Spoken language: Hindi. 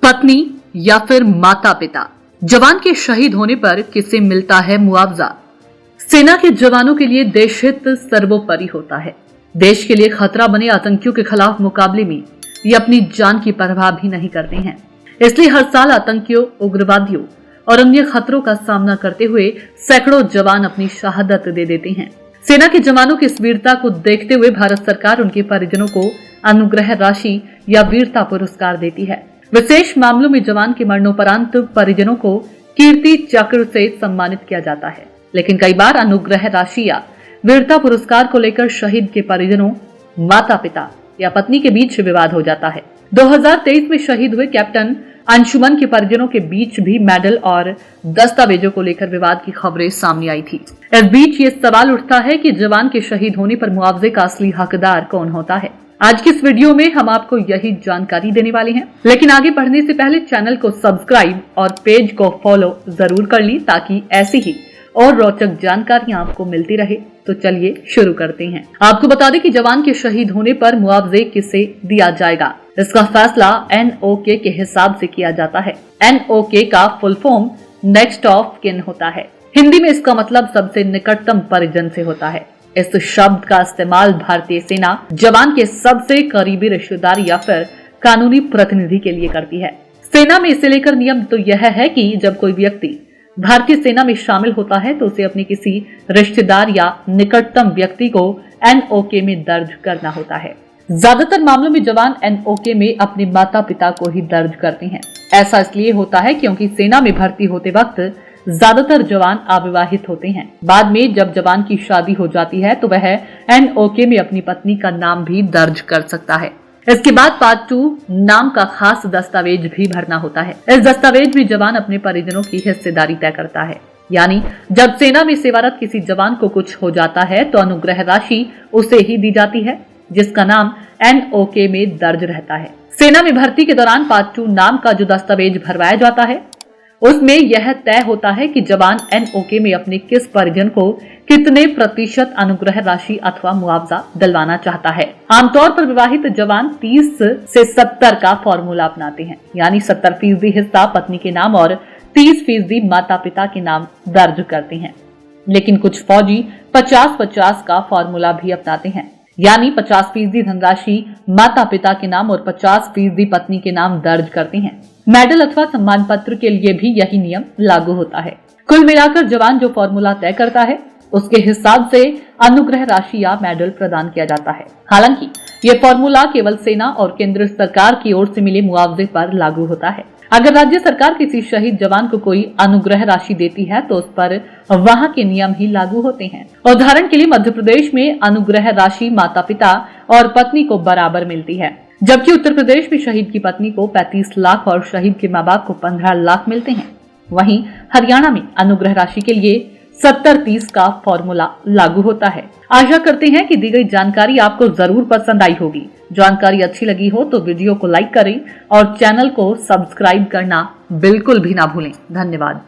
पत्नी या फिर माता पिता। जवान के शहीद होने पर किसे मिलता है मुआवजा? सेना के जवानों के लिए देश हित सर्वोपरि होता है। देश के लिए खतरा बने आतंकियों के खिलाफ मुकाबले में ये अपनी जान की परवाह भी नहीं करते हैं। इसलिए हर साल आतंकियों, उग्रवादियों और अन्य खतरों का सामना करते हुए सैकड़ों जवान अपनी शहादत दे देते हैं। सेना के जवानों की इस वीरता को देखते हुए भारत सरकार उनके परिजनों को अनुग्रह राशि या वीरता पुरस्कार देती है। विशेष मामलों में जवान के मरणोपरांत परिजनों को कीर्ति चक्र से सम्मानित किया जाता है। लेकिन कई बार अनुग्रह राशि या वीरता पुरस्कार को लेकर शहीद के परिजनों, माता पिता या पत्नी के बीच विवाद हो जाता है। 2023 में शहीद हुए कैप्टन अंशुमन के परिजनों के बीच भी मेडल और दस्तावेजों को लेकर विवाद की खबरें सामने आई थी। इस बीच ये सवाल उठता है कि जवान के शहीद होने पर मुआवजे का असली हकदार कौन होता है। आज की इस वीडियो में हम आपको यही जानकारी देने वाले हैं। लेकिन आगे बढ़ने से पहले चैनल को सब्सक्राइब और पेज को फॉलो जरूर कर ली ताकि ऐसी ही और रोचक जानकारियां आपको मिलती रहे। तो चलिए शुरू करते हैं। आपको बता दें कि जवान के शहीद होने पर मुआवजे किसे दिया जाएगा, इसका फैसला NOK के हिसाब से किया जाता है। NOK का full form next of kin होता है। हिंदी में इसका मतलब सबसे निकटतम परिजन से होता है। इस शब्द का इस्तेमाल भारतीय सेना जवान के सबसे करीबी रिश्तेदार या फिर कानूनी प्रतिनिधि के लिए करती है। सेना में इसे लेकर नियम तो यह है कि जब कोई व्यक्ति भारतीय सेना में शामिल होता है तो उसे अपने किसी रिश्तेदार या निकटतम व्यक्ति को NOK में दर्ज करना होता है। ज्यादातर मामलों में जवान NOK में अपने माता पिता को ही दर्ज करते हैं। ऐसा इसलिए होता है क्योंकि सेना में भर्ती होते वक्त ज्यादातर जवान अविवाहित होते हैं। बाद में जब जवान की शादी हो जाती है तो वह NOK में अपनी पत्नी का नाम भी दर्ज कर सकता है। इसके बाद पार्ट 2 नाम का खास दस्तावेज भी भरना होता है। इस दस्तावेज में जवान अपने परिजनों की हिस्सेदारी तय करता है। यानी जब सेना में सेवारत किसी जवान को कुछ हो जाता है तो अनुग्रह राशि उसे ही दी जाती है जिसका नाम NOK में दर्ज रहता है। सेना में भर्ती के दौरान पार्ट 2 नाम का जो दस्तावेज भरवाया जाता है उसमें यह तय होता है कि जवान NOK में अपने किस परिजन को कितने प्रतिशत अनुग्रह राशि अथवा मुआवजा दिलवाना चाहता है। आमतौर पर विवाहित जवान 30 से 70 का फॉर्मूला अपनाते हैं, यानी 70% हिस्सा पत्नी के नाम और 30% माता पिता के नाम दर्ज करते हैं। लेकिन कुछ फौजी 50-50 का फॉर्मूला भी अपनाते हैं, यानी 50% धनराशि माता पिता के नाम और 50% पत्नी के नाम दर्ज करते हैं। मेडल अथवा सम्मान पत्र के लिए भी यही नियम लागू होता है। कुल मिलाकर जवान जो फॉर्मूला तय करता है उसके हिसाब से अनुग्रह राशि या मेडल प्रदान किया जाता है। हालांकि ये फॉर्मूला केवल सेना और केंद्र सरकार की ओर से मिले मुआवजे पर लागू होता है। अगर राज्य सरकार किसी शहीद जवान को कोई अनुग्रह राशि देती है तो उस पर वहां के नियम ही लागू होते हैं। उदाहरण के लिए मध्य प्रदेश में अनुग्रह राशि माता पिता और पत्नी को बराबर मिलती है, जबकि उत्तर प्रदेश में शहीद की पत्नी को 35 लाख और शहीद के माँ बाप को 15 लाख मिलते हैं। वहीं हरियाणा में अनुग्रह राशि के लिए 70-30 का फॉर्मूला लागू होता है। आशा करते हैं कि दी गई जानकारी आपको जरूर पसंद आई होगी। जानकारी अच्छी लगी हो तो वीडियो को लाइक करें और चैनल को सब्सक्राइब करना बिल्कुल भी ना भूलें। धन्यवाद।